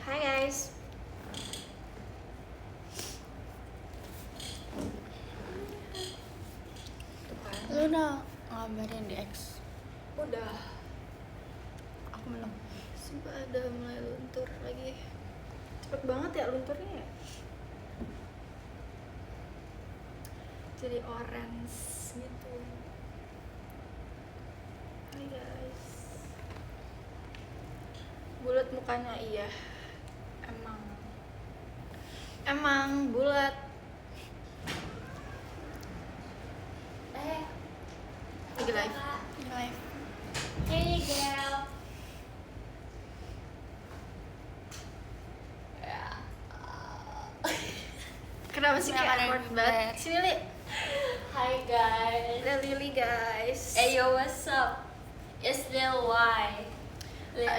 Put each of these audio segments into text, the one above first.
Hai guys. Lu udah ngabarin di X? Udah. Aku belum. Sumpah ada mulai luntur lagi. Cepet banget ya lunturnya ya. Jadi orange gitu. Hai guys. Bulat mukanya iya. Emang bulat. Lagi live. Live. Hey girl. Kenapa sih kayak Kenapa awkward ada banget? Blair? Sini Li. Hi guys. Ada Lily guys. Hey yo, what's up? It's Lil Y.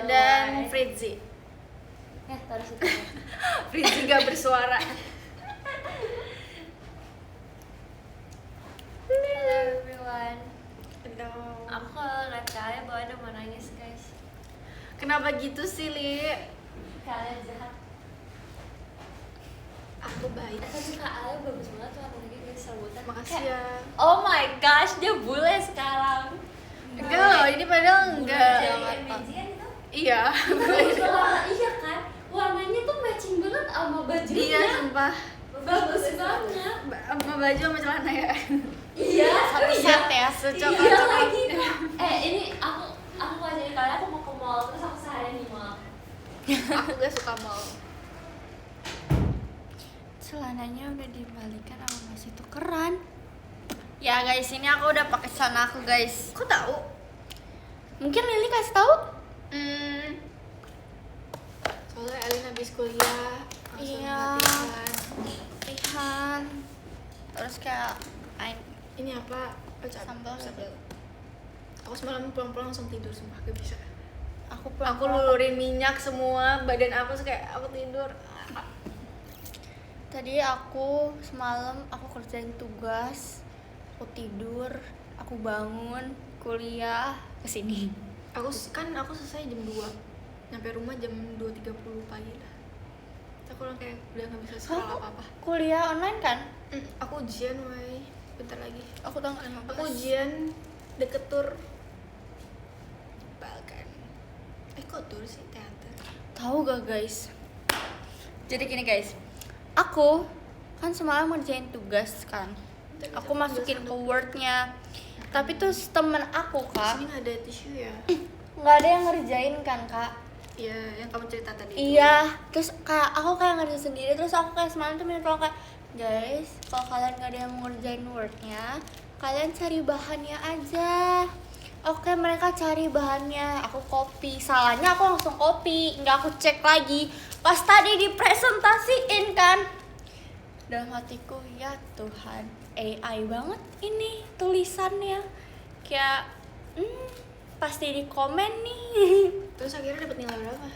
Dan Fritzy. Taruh situ. Fritzy gak bersuara. Hello everyone. Hello. Aku kalau lihat kalian bawa mau nangis guys. Kenapa gitu sih Li? Kalian jahat. Aku baik. Tapi Kak Ale bagus banget tuh anaknya guys sambutan. Makasih ya. Oh my gosh, dia bule sekarang. Enggak loh, ini padahal enggak. Jadi MBJ kan itu? Iya. Iya kan? Warnanya tuh matching banget sama bajunya. Iya, sumpah. Bagus banget. Sama baju sama celana ya. Iya. Satu set ya. Secoklat. Iya lagi Kak. Ini aku kalau jadi kalian aku mau ke mall terus aku seharian di mall. Aku gak suka mall. Celananya udah dibalikan sama masih tukeran. Ya guys, ini aku udah pakai celana aku guys. Kok tahu? Mungkin Lily kasih tahu? Soalnya Elin habis kuliah langsung Iya. latihan. Latihan. Terus kayak Ini apa? Sambal. Aku semalam pulang-pulang langsung tidur, sumpah gak bisa. aku Aku lulurin minyak semua, badan aku terus kayak aku tidur. Tadi aku semalam aku kerjain tugas, aku tidur, aku bangun, kuliah, kesini. Aku selesai jam 2. Nyampe rumah jam 2.30 pagi lah. Terus aku orang kayak udah gak bisa sekolah apa-apa. Kuliah online kan? Aku ujian, woy. Bentar lagi. Aku tanggal 15. Aku ujian deket tur Balkan. Kok tur sih teater? Tahu gak guys? Jadi gini guys, aku kan semalam ngerjain tugas kan. Aku masukin ke Word-nya. Tapi terus temen aku kak, Sini nggak ada tisu ya? nggak ada yang ngerjain kan kak? Iya, yang kamu cerita tadi. Iya, terus kayak aku kayak ngerjain sendiri. Terus aku kayak semalam tuh minta tolong kayak, guys, kalau kalian nggak ada yang mau ngerjain Word-nya, kalian cari bahannya aja. Oke, mereka cari bahannya, aku copy. Salahnya aku langsung copy, nggak aku cek lagi. Pas tadi dipresentasiin kan, dalam hatiku, ya Tuhan, AI banget ini tulisannya. Kayak, pasti di komen nih. Terus akhirnya dapat nilai berapa?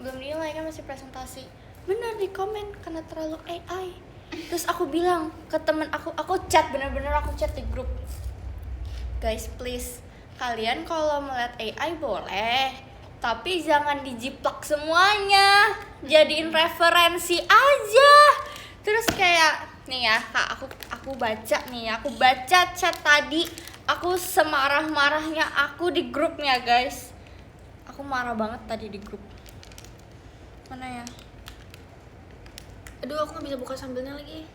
Belum nilai kan, masih presentasi. Bener di komen karena terlalu AI. Terus aku bilang ke temen aku chat, bener-bener aku chat di grup, guys please, kalian kalau melihat AI boleh, tapi jangan dijiplak semuanya, jadiin referensi aja. Terus kayak nih ya kak, aku baca chat tadi, aku semarah-marahnya aku di grupnya guys. Aku marah banget tadi di grup. Mana ya? Aduh, aku nggak bisa buka sambelnya lagi.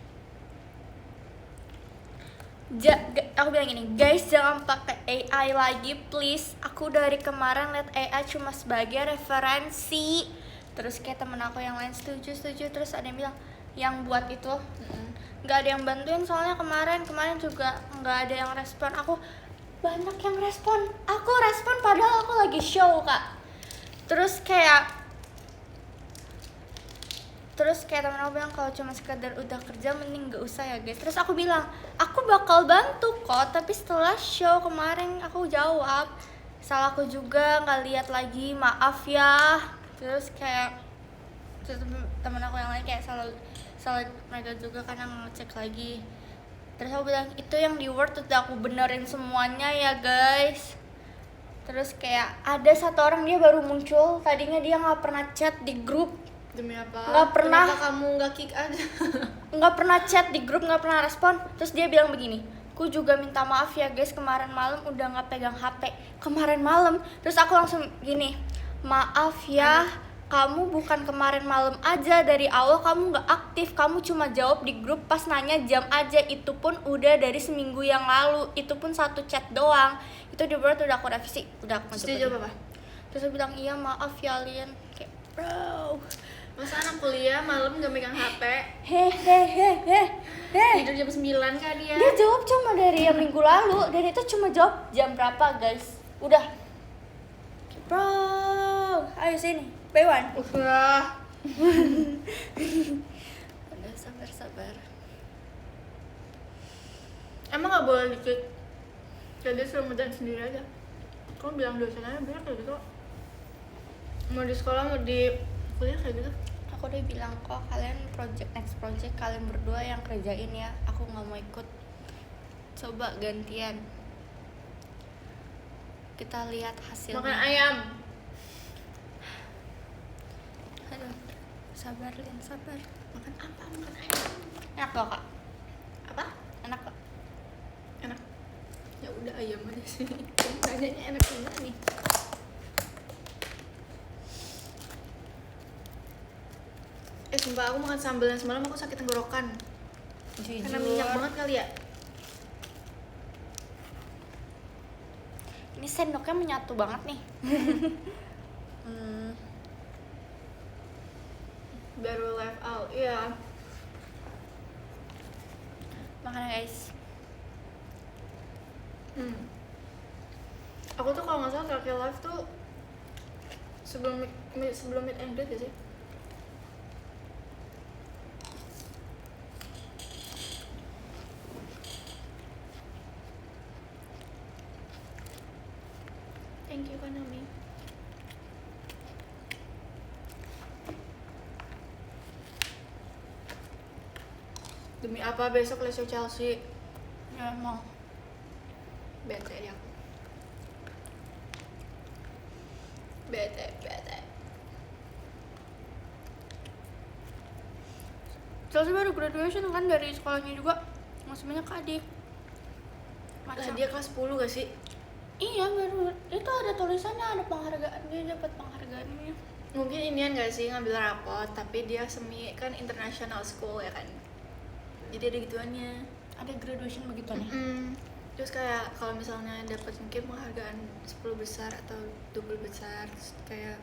Aku bilang gini, guys jangan pakai AI lagi please. Aku dari kemarin liat AI cuma sebagai referensi. Terus kayak temen aku yang lain setuju. Terus ada yang bilang yang buat itu nggak ada yang bantuin, soalnya kemarin juga nggak ada yang respon. Aku banyak yang respon, aku respon padahal aku lagi show kak. Terus kayak temen aku bilang kalau cuma sekedar udah kerja mending gak usah ya guys. Terus aku bilang aku bakal bantu kok, tapi setelah show kemarin aku jawab salah aku juga, nggak lihat lagi, maaf ya. Terus kayak temen aku yang lain kayak salah mereka juga karena ngecek lagi. Terus aku bilang itu yang di Word udah aku benerin semuanya ya guys. Terus kayak ada satu orang dia baru muncul, tadinya dia nggak pernah chat di grup, Demi apa? Nggak pernah. Kenapa kamu nggak kick aja? nggak pernah chat di grup, nggak pernah respon. Terus dia bilang begini, ku juga minta maaf ya guys, kemarin malam udah nggak pegang HP. Kemarin malam. Terus aku langsung gini, maaf ya, kamu bukan kemarin malam aja, dari awal kamu nggak aktif, kamu cuma jawab di grup pas nanya jam aja, itu pun udah dari seminggu yang lalu, itu pun satu chat doang. Itu di berat udah aku revisi, udah aku Terus masukin. dia jawab apa? Terus dia bilang iya maaf ya Lin, kayak bro, Masa anak kuliah malam gak megang HP? hehehehe. Tidur jam 9 kah dia? Dia jawab cuma dari yang minggu lalu, dan itu cuma jawab jam berapa guys. Udah, bro, ayo sini, Bewan. Udah. Udah sabar. Emang gak boleh dikit? Jadi suruh mudahan sendiri aja. Kamu bilang dosen aja, bilang kayak gitu. Mau di sekolah, mau di kuliah kayak gitu. Aku udah bilang kok kalian next project kalian berdua yang kerjain ya, aku nggak mau ikut. Coba gantian. Kita lihat hasilnya. Makan ayam. Aduh, sabar Lin, sabar. Makan apa? Makan ayam. Enak gak kak? Apa? Enak gak? Enak. Ya udah ayam aja sih. Nanyanya enak enggak nih? Sumpah aku makan sambal yang semalam aku sakit tenggorokan. Karena minyak banget kali ya. Ini sendoknya menyatu banget nih. Baru live out, iya. Makanya guys, Aku tuh kalau nggak salah terakhir live tuh sebelum meet and greet ya sih. Thank you Kanami. Demi apa besok lesio Chelsea? ya mau. Bete ya. Bete. Chelsea baru graduation kan dari sekolahnya juga, masih banyak adik. Lah dia kelas 10 gak sih? Iya baru, itu ada tulisannya, ada penghargaan, dia dapat penghargaannya. Mungkin inian gak sih ngambil rapot, tapi dia semi kan international school ya kan. Jadi ada gituannya. Ada graduation begituannya. Terus kayak kalau misalnya dapat mungkin penghargaan 10 besar atau 20 besar, terus kayak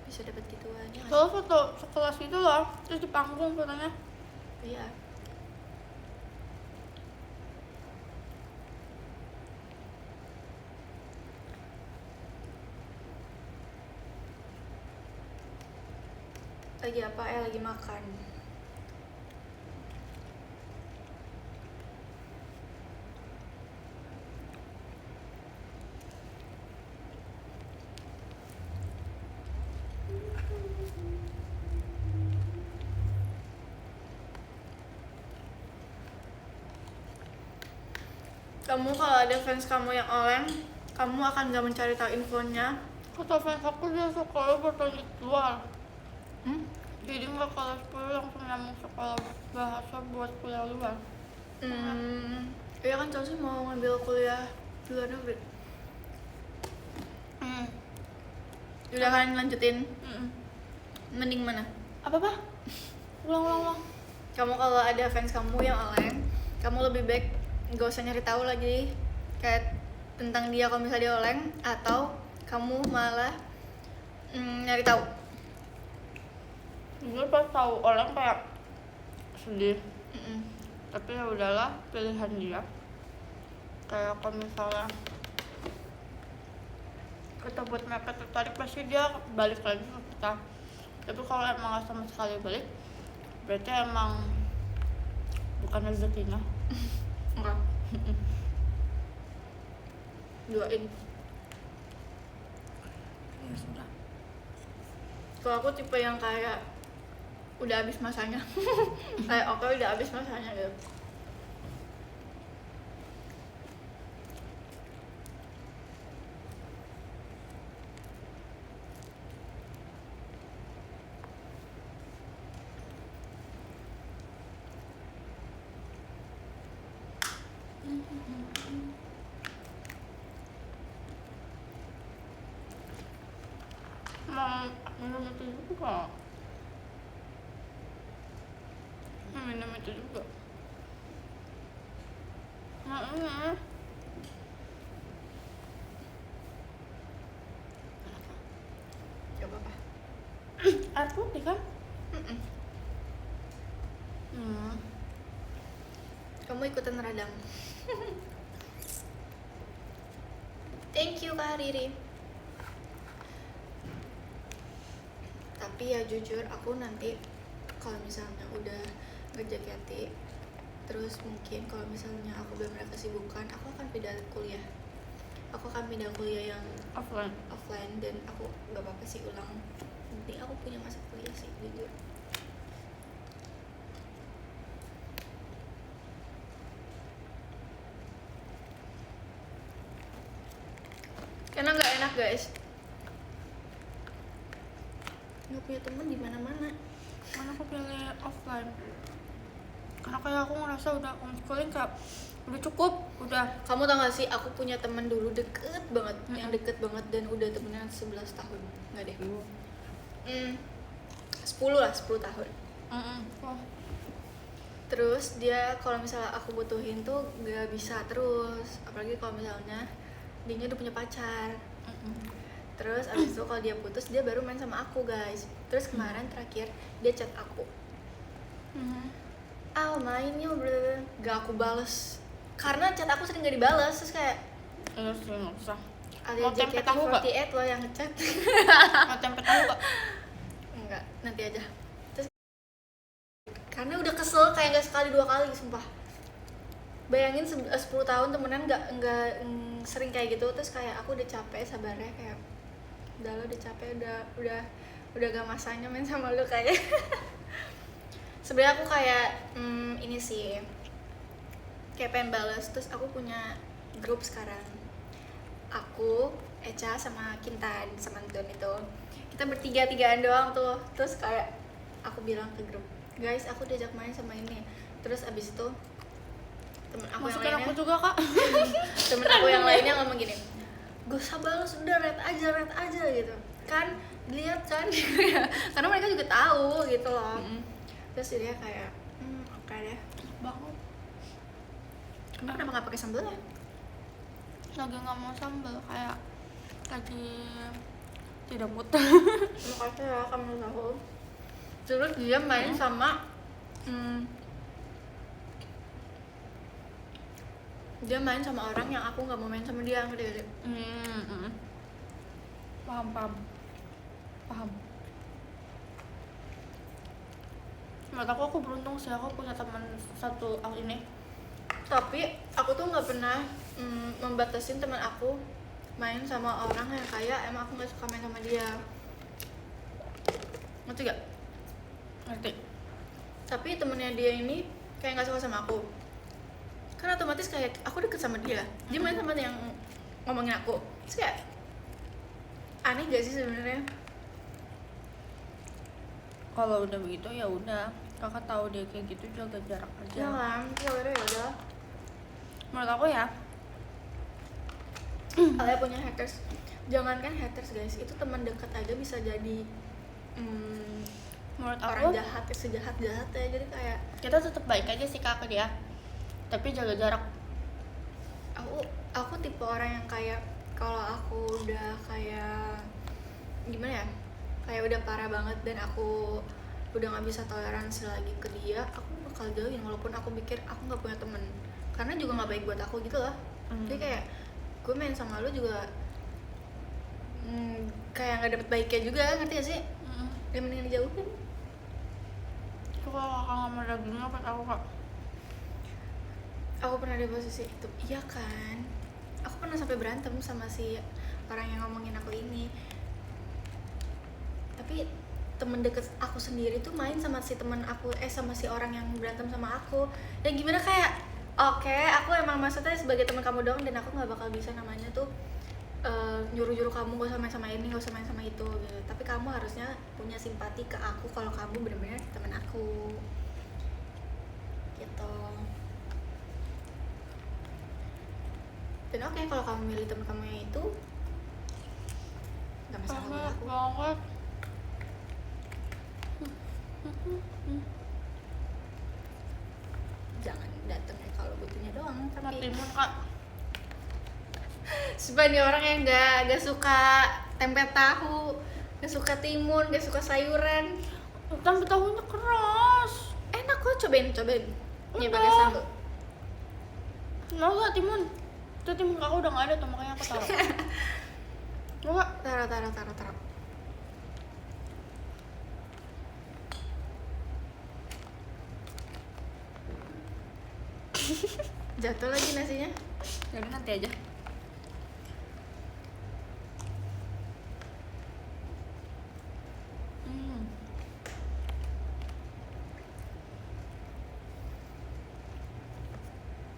bisa dapat gituan ya. Soalnya foto sekelas itu loh, terus di panggung fotonya. Iya. Lagi apa? Lagi makan. Kamu kalau ada fans kamu yang oleng, kamu akan gak mencari tahu infonya. Kata fans aku dia sekolah bertanya luar. Jadi nggak kelas 10 langsung nyambung sekolah bahasa buat kuliah luar. Iya kan Chelsea mau ngambil kuliah di luar negeri. Udah kalian lanjutin? Mending mana? Apa? Ulang. Kamu kalau ada fans kamu yang oleng, kamu lebih baik gak usah nyari tahu lagi kayak tentang dia kalau misalnya dia oleng, atau kamu malah nyari tahu. Gue pas tahu orang kayak sedih. Tapi ya udahlah, pilihan dia. Kayak kalau misalnya kita buat mereka tertarik, pasti dia balik lagi ke kita. Tapi kalau emang gak sama sekali balik, berarti emang bukan rezekinya. Enggak. Doain. Ya sudah. Kalau aku tipe yang kayak udah habis masanya. Kayak oke udah habis masanya gitu. mau minum itu juga. Minum itu juga. Gak apa-apa. Air putih kan? Kamu ikutan radang. Thank you Kak Riri. Tapi ya jujur aku nanti kalau misalnya udah nge-JKT, terus mungkin kalau misalnya aku belum ada kesibukan, aku akan pindah kuliah. Aku akan pindah kuliah yang offline dan aku gak apa-apa sih ulang. Nanti aku punya masa kuliah sih jujur. Karena nggak enak guys, nggak punya teman di mana-mana. Mana aku pilih offline? Karena kayak aku ngerasa udah homeschooling kayak udah cukup, udah. Kamu tau gak sih, aku punya teman dulu deket banget, yang deket banget dan udah temenan 11 tahun, nggak deh? 10 tahun. Oh. Terus dia kalau misalnya aku butuhin tuh nggak bisa terus, apalagi kalau misalnya dia udah punya pacar. Terus abis itu kalau dia putus dia baru main sama aku guys. Terus kemarin terakhir dia chat aku, mainnya bener gak aku bales karena chat aku sering gak dibales. Terus kayak Iya sih, nggak usah. ada Mau tempe tahu gak? JKT48 loh yang ngechat. Mau tempe tahu gak? Enggak, nanti aja. Terus karena udah kesel kayak gak sekali dua kali sumpah. Bayangin 10 tahun temenan nggak sering kayak gitu. Terus kayak aku udah capek sabarnya, kayak udah lo udah capek, udah gak masanya main sama lo kayak. Sebenarnya aku kayak ini sih kayak pengen bales. Terus aku punya grup sekarang, aku, Echa sama Kintan sama Anton itu kita bertiga-tigaan doang tuh. Terus kayak aku bilang ke grup, guys aku diajak main sama ini. Terus abis itu temen aku Masukin yang lainnya aku juga kak. temen aku yang lainnya ngomong gini, gak usah balas, udah red aja gitu kan, lihat kan. Karena mereka juga tahu gitu loh. Terus dia kayak oke deh Banget. kenapa nggak pakai sambal ya? Lagi nggak mau sambal, kayak lagi tidak mood. Makasih ya kamu tahu. Terus dia main sama dia main sama orang yang aku nggak mau main sama dia, ngerti gak sih? Paham. Menurut aku beruntung sih, aku punya teman satu ini. Tapi aku tuh nggak pernah membatasin teman aku main sama orang yang kayak emang aku nggak suka main sama dia, ngerti gak? Ngerti. Tapi temennya dia ini kayak nggak suka sama aku, kan otomatis kayak aku deket sama dia main sama yang ngomongin aku. Terus kayak aneh gak sih sebenarnya? Kalau udah begitu ya udah, kakak tahu dia kayak gitu, jaga jarak aja. Ya kan, ya udah. Menurut aku ya. Kalian punya haters, jangankan haters guys, itu teman dekat aja bisa jadi Menurut orang aku jahat, sejahat-jahat ya. Jadi kayak kita tetap baik aja sih kak ke dia, tapi jaga jarak. aku tipe orang yang kayak kalau aku udah kayak gimana ya, kayak udah parah banget dan aku udah nggak bisa toleransi lagi ke dia, aku bakal jauhin walaupun aku pikir aku nggak punya temen, karena juga nggak baik buat aku gitu loh. Jadi kayak gue main sama lu juga kayak nggak dapet baiknya juga, ngerti gak sih? Dia mendingan dijauhin. Kalau kakak nggak mau dagingnya buat aku kak. Aku pernah di posisi itu, iya kan? Aku pernah sampai berantem sama si orang yang ngomongin aku ini. Tapi temen deket aku sendiri tuh main sama si temen aku, sama si orang yang berantem sama aku. Dan gimana kayak, oke, aku emang maksudnya sebagai teman kamu dong, dan aku nggak bakal bisa namanya tuh nyuruh-nyuruh kamu gak usah main sama ini, gak usah main sama itu gitu. Tapi kamu harusnya punya simpati ke aku kalau kamu benar-benar teman aku gitu. Dan oke, kalau kamu milih teman kamu yang itu nggak masalah buat Banget aku. banget. Jangan dateng ya kalau butuhnya doang. Sama Tapi timun kak. supaya nih orang yang nggak suka tempe tahu, nggak suka timun, nggak suka sayuran. Tempe tahunya keras. Enak kok, cobain. Nih Udah. pakai sambal. Mau gak timun? Itu timun kakak udah gak ada tuh makanya aku taruh. Mau gak? Taruh. Jatuh lagi nasinya. Yaudah nanti aja.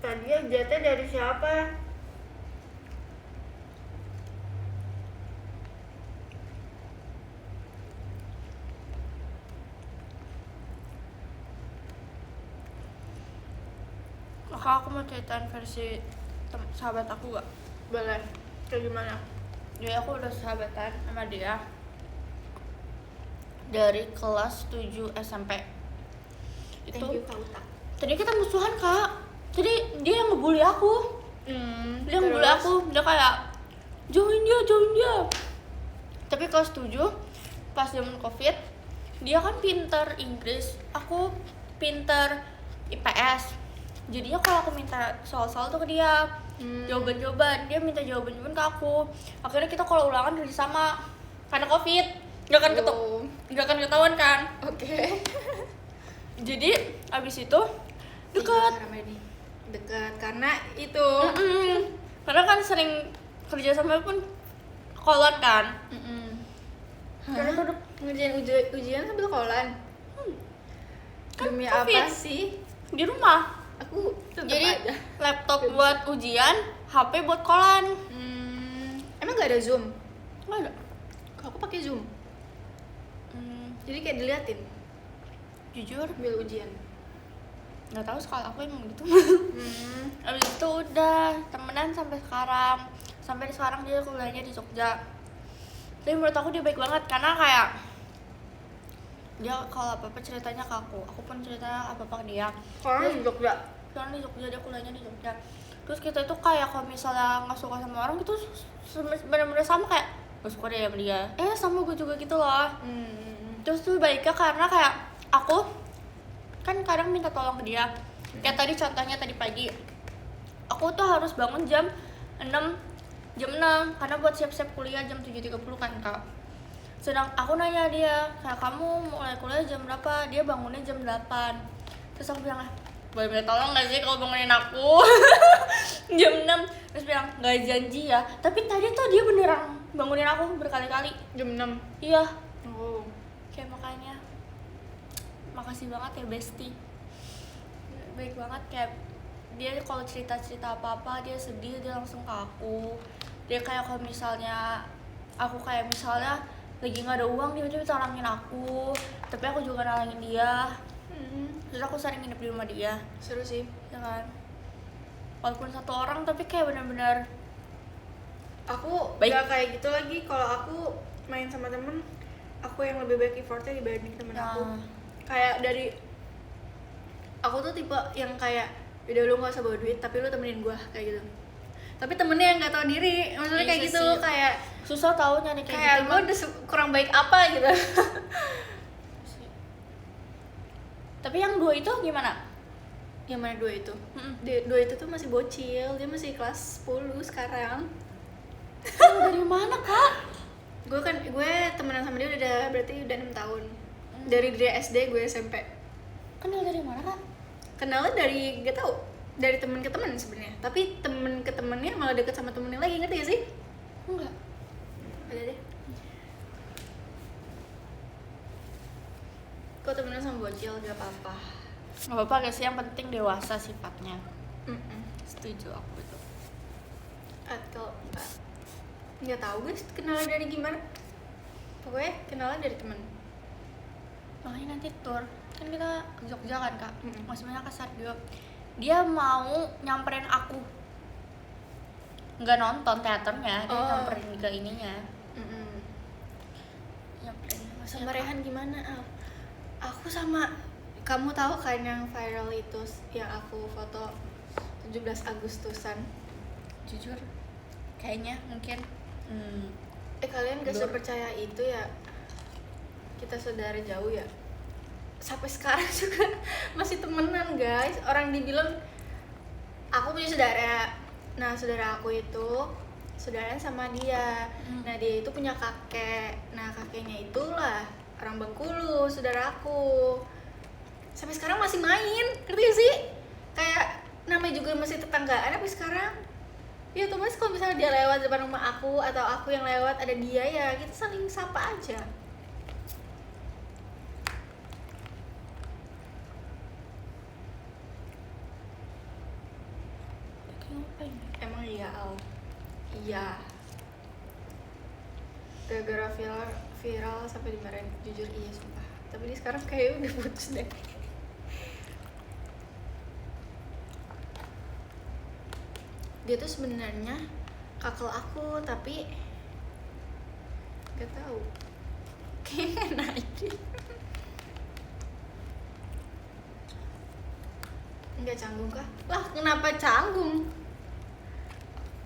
Tadi jatah dari siapa? Kakak aku mau ceritain versi sahabat aku gak? Boleh. Kayak gimana? Jadi aku udah sahabatan sama dia dari kelas 7 SMP. Thank Itu you Kak Uta. tadi kita musuhan kak. Jadi dia yang ngebully aku. Dia yang ngebully aku. Dia kayak jauhin dia. Tapi kelas 7 pas zaman covid, dia kan pinter Inggris, aku pinter IPS. Jadinya kalau aku minta soal-soal tuh ke dia, jawaban-jawaban, dia minta jawaban-jawaban ke aku. Akhirnya kita kalau ulangan kerja sama karena covid, nggak akan ketahuan kan. Oke. Jadi abis itu dekat. Dekat karena itu. Karena kan sering kerja sama pun kolon kan. Karena tuh ngerjain ujian sambil kolan. Kan Demi COVID. apa sih? Di rumah. Aku tetep Jadi aja. laptop buat ujian, HP buat kolan. Emang gak ada Zoom? Nggak ada. Kalau aku pakai Zoom. Jadi kayak diliatin Jujur sambil ujian. nggak tahu sekolah aku emang gitu. Abis itu udah temenan sampai sekarang. Sampai sekarang dia kuliahnya di Jogja. Tapi menurut aku dia baik banget karena kayak dia kalau apa-apa ceritanya ke aku pun ceritanya apa-apa ke dia. Kalau di Jogja. Sekarang di Jogja, dia kuliahnya di Jogja. Terus kita itu kayak kalau misalnya nggak suka sama orang itu benar-benar sama kayak gak suka deh sama dia. Sama gue juga gitu loh. Terus tuh baiknya karena kayak aku kan kadang minta tolong ke dia. Kayak tadi contohnya tadi pagi. Aku tuh harus bangun jam 6 karena buat siap-siap kuliah jam 7.30 kan kak. Sedang aku nanya dia, kayak kamu mulai kuliah jam berapa? Dia bangunnya jam 8. Terus aku bilang, boleh minta tolong gak sih kalau bangunin aku? Jam 6. Terus bilang, gak janji ya. Tapi tadi tuh dia beneran bangunin aku berkali-kali. Jam 6. Iya. Oh. Kayak makanya makasih banget ya bestie. Baik banget kayak dia kalau cerita-cerita apa-apa dia sedih dia langsung ke aku. Dia kayak kalau misalnya aku kayak misalnya lagi nggak ada uang dia tolongin aku, tapi aku juga nalangin dia. Terus aku sering nginep di rumah dia. Seru sih. Ya kan, walaupun satu orang tapi kayak benar-benar Aku baik. gak kayak gitu lagi. Kalau aku main sama temen, aku yang lebih baik effortnya dibanding temen aku. Kayak dari aku tuh tipe yang kayak udah lu gak usah bawa duit tapi lu temenin gua kayak gitu. Tapi temennya yang nggak tahu diri, maksudnya kayak Iya gitu sih. kayak susah tahu nyari kayak gitu. gue udah kurang baik apa gitu. Tapi yang dua itu gimana? Yang mana dua itu? Dua itu tuh masih bocil, dia masih kelas 10 sekarang. Dari mana kak? Gue temenan sama dia udah berarti udah 6 tahun. Dari dia SD, gue SMP. Kenal dari mana kak? Kenalnya dari gak tau, dari temen ke temen sebenarnya. Tapi temen ke temennya malah deket sama temennya lagi, ngerti gak sih? Enggak. Ada deh. Kok temenan sama bocil gak apa-apa. Gak apa-apa guys, yang penting dewasa sifatnya. Setuju aku itu. Atau enggak? Nggak tahu guys, kenalan dari gimana? Pokoknya kenalan dari temen. Makanya nanti tour kan kita ke Jogja kan kak. Maksudnya ke Sardio. Dia mau nyamperin aku. Nggak nonton teaternya, dia nyamperin ke ininya. Sama Rehan gimana, Al? Aku sama kamu tahu kan yang viral itu yang aku foto 17 Agustusan. Jujur kayaknya mungkin Kalian gak sepercaya itu ya? Kita saudara jauh ya. Sampai sekarang juga masih temenan, guys. Orang dibilang aku punya saudara. Nah, saudara aku itu saudaraan sama dia. Nah, dia itu punya kakek. Nah, kakeknya itulah orang Bengkulu, saudara aku. Sampai sekarang masih main, ngerti gak sih? Kayak namanya juga masih tetanggaan tapi sekarang ya otomatis kalau misalnya dia lewat depan rumah aku atau aku yang lewat ada dia, ya kita saling sapa aja. ngapain? Emang iya, Al? Iya. Gara-gara viral sampai dimarahin, jujur iya sumpah. Tapi dia sekarang kayak udah putus deh. Dia tuh sebenarnya kakak aku tapi gak tahu. Kayaknya naik. Enggak canggung kah? Lah kenapa canggung?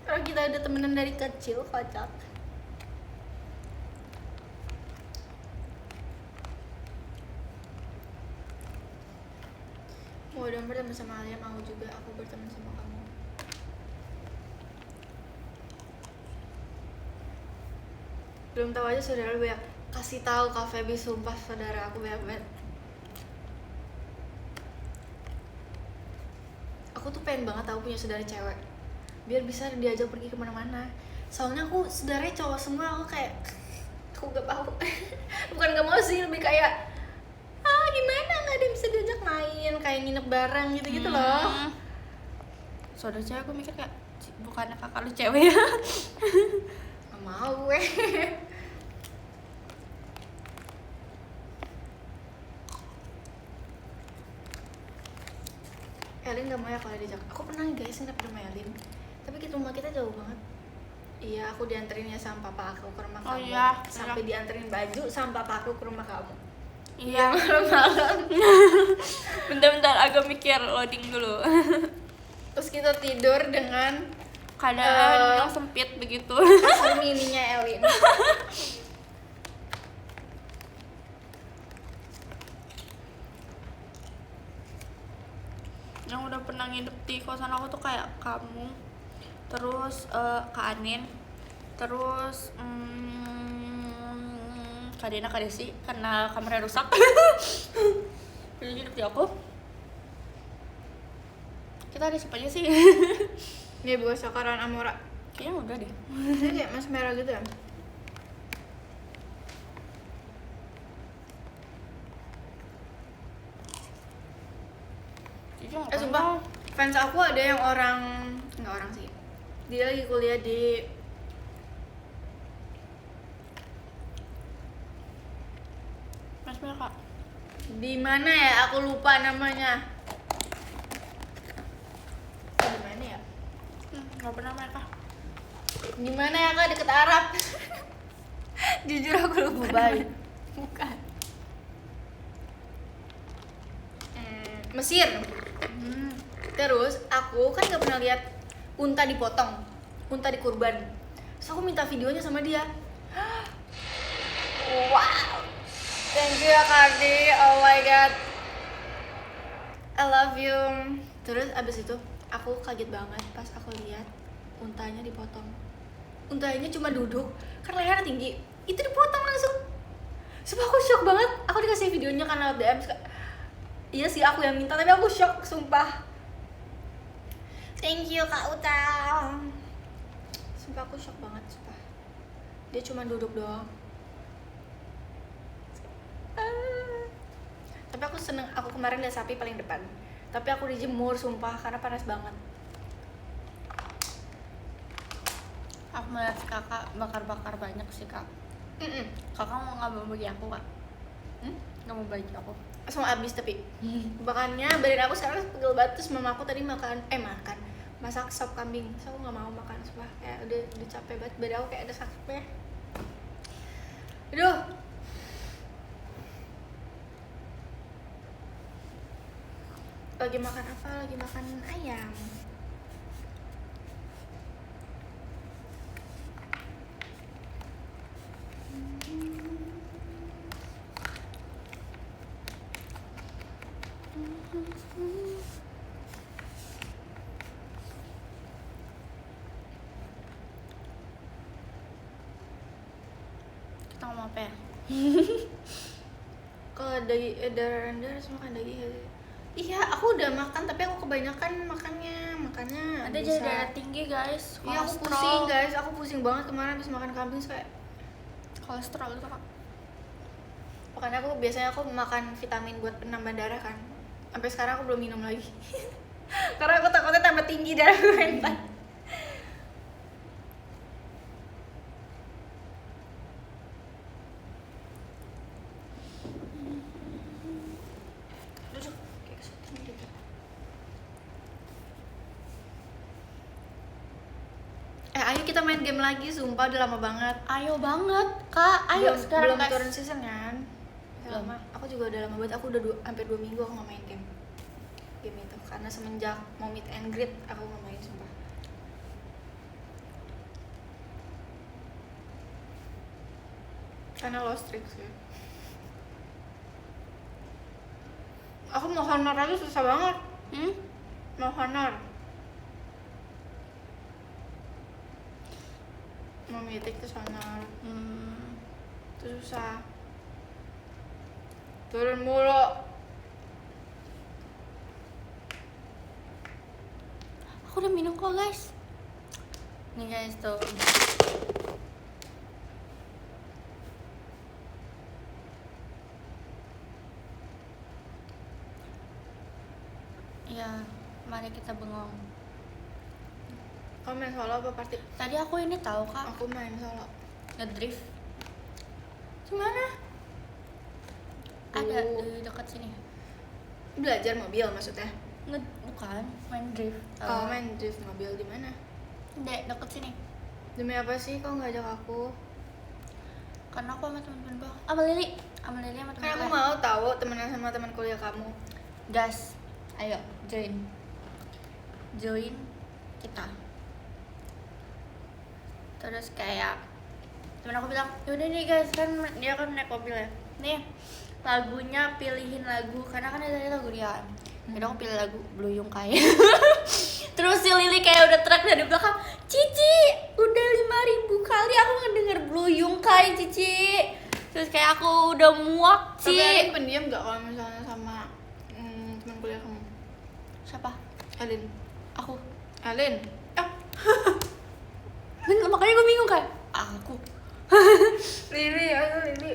Kalau kita udah temenan dari kecil, kocak. Mau dong berteman sama kalian, mau juga aku berteman sama kamu. Belum tahu aja saudara lu banyak. Kasih tahu Kak Feby, sumpah saudara aku banyak banget. Aku tuh pengen banget tahu punya saudara cewek biar bisa diajak pergi kemana-mana. Soalnya aku saudaranya cowok semua, aku kayak aku gak mau. Bukan gak mau sih, lebih kayak gimana nggak ada yang bisa diajak main kayak nginep bareng gitu-gitu loh. Saudara cewek aku mikir kayak bukannya kakak lu cewek ya. Gak mau gue. Elin gak mau ya kalau diajak. Aku pernah guys nginep di rumah Elin, tapi rumah kita jauh banget. Iya, aku dianterin ya sama papa aku ke rumah kamu. Iya, sampai dianterin baju sama papa aku ke rumah kamu. Iya, malam-malam. bentar agak mikir loading dulu. Terus kita tidur dengan Keadaan yang sempit begitu. kasur mininya Elin. Yang udah pernah nginep di kosan aku tuh kayak kamu, terus Kak Anin, terus Kak Dina, Kak Desi karena kamarnya rusak. Jadi nginep di aku. Kita ada siapa aja sih? Dia buat Sakaran Amora. Kayaknya udah deh. Dia kayak mas merah gitu ya. Sumpah fans aku ada yang nggak orang sih, dia lagi kuliah di Mas Mel Kak. di mana ya, aku lupa namanya. Di mana ya? Nggak pernah mereka. Di mana ya Kak, deket Arab. Jujur aku lupa. Dubai. Bukan. Mesir. Terus aku kan nggak pernah lihat unta dipotong, unta dikurban. Terus aku minta videonya sama dia. Wow, thank you ya Kardi, oh my god, I love you. Terus abis itu aku kaget banget pas aku lihat untanya dipotong. Untanya cuma duduk, kan lehernya tinggi, itu dipotong langsung. Sumpah aku shock banget. Aku dikasih videonya karena DM. Iya sih aku yang minta, tapi aku shock sumpah. Thank you Kak Uta. Sumpah aku shock banget, sumpah. Dia cuma duduk doang. Tapi aku seneng, aku kemarin lihat sapi paling depan. Tapi aku dijemur sumpah karena panas banget. Aku melihat si kakak bakar-bakar banyak sih kak. Kakak mau nggak mau bagi aku kak? Nggak mau bagi aku. Langsung habis tapi bakannya badan aku sekarang pegel banget. Terus mama aku tadi makan masak sop kambing. So aku nggak mau makan sumpah, kayak udah capek banget, badan aku kayak ada sakitnya. Aduh, lagi makan apa? Lagi makan ayam. Kita ngomong apa ya? Kalau ada rendah harus makan daging ya. Iya, aku udah makan tapi aku kebanyakan makannya Ada bisa. jadi darah tinggi guys. Iya, aku Kolesterol. pusing guys, aku pusing banget kemarin habis makan kambing kayak. Kolesterol itu kak. Makanya aku biasanya aku makan vitamin buat penambah darah kan. Sampai sekarang aku belum minum lagi. Karena aku takutnya tambah tinggi darah gue entar. Duduk, kayak kesetrum gitu. Ayo kita main game lagi, sumpah udah lama banget. Ayo banget kak. Ayo belum, sekarang belum guys. turun season kan? Belum. Lama. Aku juga udah lama banget. Aku udah hampir 2 minggu aku nggak main game itu karena semenjak mau meet and greet aku nggak main sumpah. Karena lost streak sih. Aku mau honor aja susah banget. Mau honor. Mau mythic terus honor. Itu susah. Turun mulu. Aku udah minum kok guys. Nih guys tuh. Ya, mari kita bengong. Kamu main solo apa party? Tadi aku ini tahu kak, Aku main solo. ngedrift. Gimana? Ada Oh. di dekat sini. Belajar mobil maksudnya? Bukan, main drift. Oh, main drift mobil di mana? Deket sini. Demi apa sih kau nggak ajak aku? Karena aku sama teman-teman gue. Sama Lili sama teman Kan aku mau tahu temenan sama teman kuliah kamu. Gas, ayo join kita. Terus kayak temen aku bilang, yaudah nih guys, kan dia kan naik mobil ya. Nih lagunya, pilihin lagu karena kan ada lagu dia. Jadi aku pilih lagu Blue Yungkai. Terus si Lili kayak udah teriak dari belakang, Cici, udah 5.000 kali aku ngedenger Blue Yungkai, Cici. Terus kayak aku udah muak, Tapi Alin Ci. pendiam nggak kalau misalnya sama teman kuliah kamu? Siapa? Alin. Aku. Alin. Makanya gue bingung kayak, aku. Lili, ayo Lili.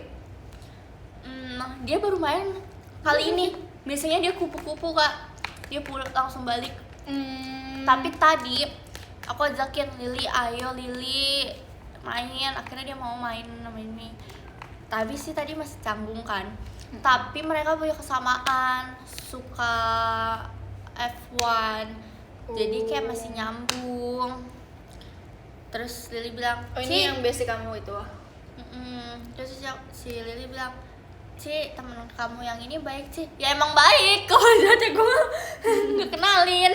Dia baru main kali ini. Biasanya dia kupu-kupu kak. Dia pulang langsung balik. Tapi tadi aku ajakin Lili, ayo Lili main. Akhirnya dia mau main sama ini. Tapi sih tadi masih canggung kan. Tapi mereka punya kesamaan, suka F1. Jadi kayak masih nyambung. Terus Lili bilang, Oh, Ci, ini yang basic kamu itu. terus si Lili bilang, Ci, temen kamu yang ini baik Ci. Ya emang baik, kalau lihatnya gue nggak kenalin.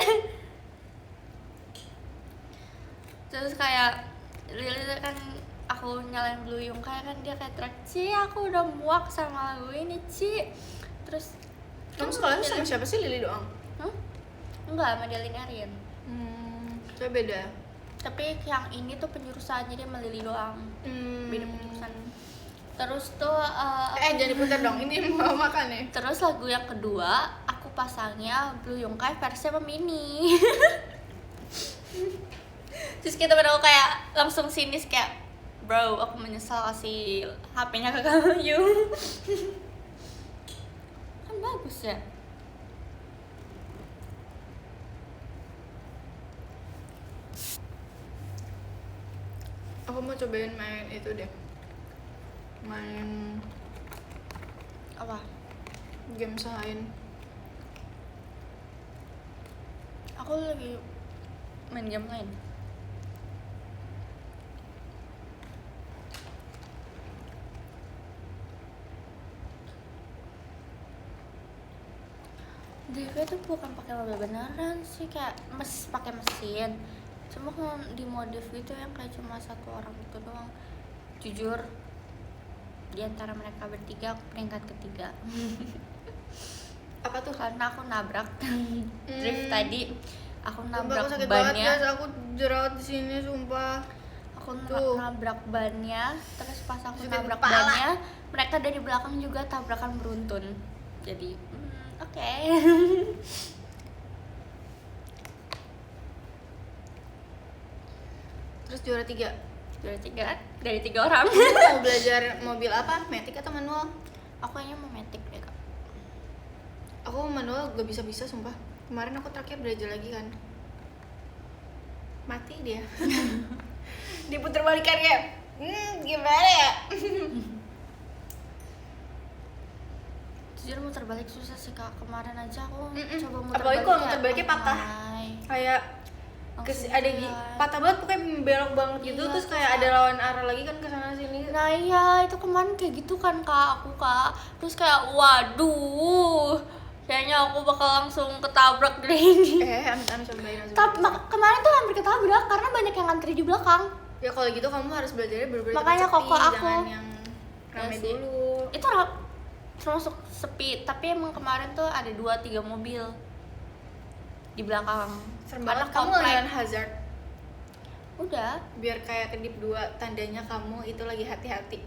Terus kayak Lili kan aku nyalain Blue Yungkai kan dia kayak teriak, Ci, aku udah muak sama lagu ini Ci. Terus Kamu sekolahnya sama siapa sih? Lili doang? enggak, sama Delin Erin. Coba beda. Tapi yang ini tuh penjurusan, jadi sama Lili doang. Beda penjurusan. Terus tuh Jangan diputar dong, ini mau makan ya. terus lagu yang kedua aku pasangnya Blue Yungkai versi sama Mini. Terus kita pada kayak langsung sinis kayak, bro, aku menyesal kasih HP-nya ke kamu. Kan bagus ya. Aku mau cobain main itu deh. Main Apa? game selain. Aku lagi main game lain. DV tuh bukan pakai mobil beneran sih, kayak pakai mesin. Cuma kalau dimodif gitu yang kayak cuma satu orang itu doang. Jujur, di antara mereka bertiga aku peringkat ketiga. Apa tuh? Karena aku nabrak drift tadi. Aku Sumpah, nabrak aku sakit banget bannya. guys, aku jerawat di sini sumpah. Aku Tuh. nabrak bannya, terus pas aku Sakit nabrak kepala. bannya, mereka dari belakang juga tabrakan beruntun. Jadi, oke. Terus juara 3. Juara 3 dari 3 orang. Kamu mau belajar mobil apa? Matic atau manual? Aku kayaknya mau matic deh kak. Aku manual gak bisa-bisa sumpah. Kemarin aku terakhir belajar lagi kan. Mati dia. Diputer balikan kayak gimana ya? Jujur muter balik susah sih kak. Kemarin aja aku Mm-mm. coba muter Apalagi balik. kalau muter baliknya oh patah. my. Kayak Langsung ada jalan. patah banget pokoknya belok banget gitu, Iya, terus terus kayak ada lawan arah lagi kan ke sana sini. Nah iya, itu kemarin kayak gitu kan kak, aku kak. Terus kayak waduh, kayaknya aku bakal langsung ketabrak deh ini. Amit-amit cobain aja. Tapi kemarin tuh hampir ketabrak karena banyak yang ngantri di belakang. Ya kalau gitu kamu harus belajarnya bener-bener Makanya tempat koko sepi, aku. jangan yang rame Iya sih. dulu. Itu termasuk sepi, tapi emang kemarin tuh ada 2-3 mobil di belakang. Serem Karena banget. Kamu komplek. ngelawan hazard Udah, biar kayak kedip 2 tandanya kamu itu lagi hati-hati.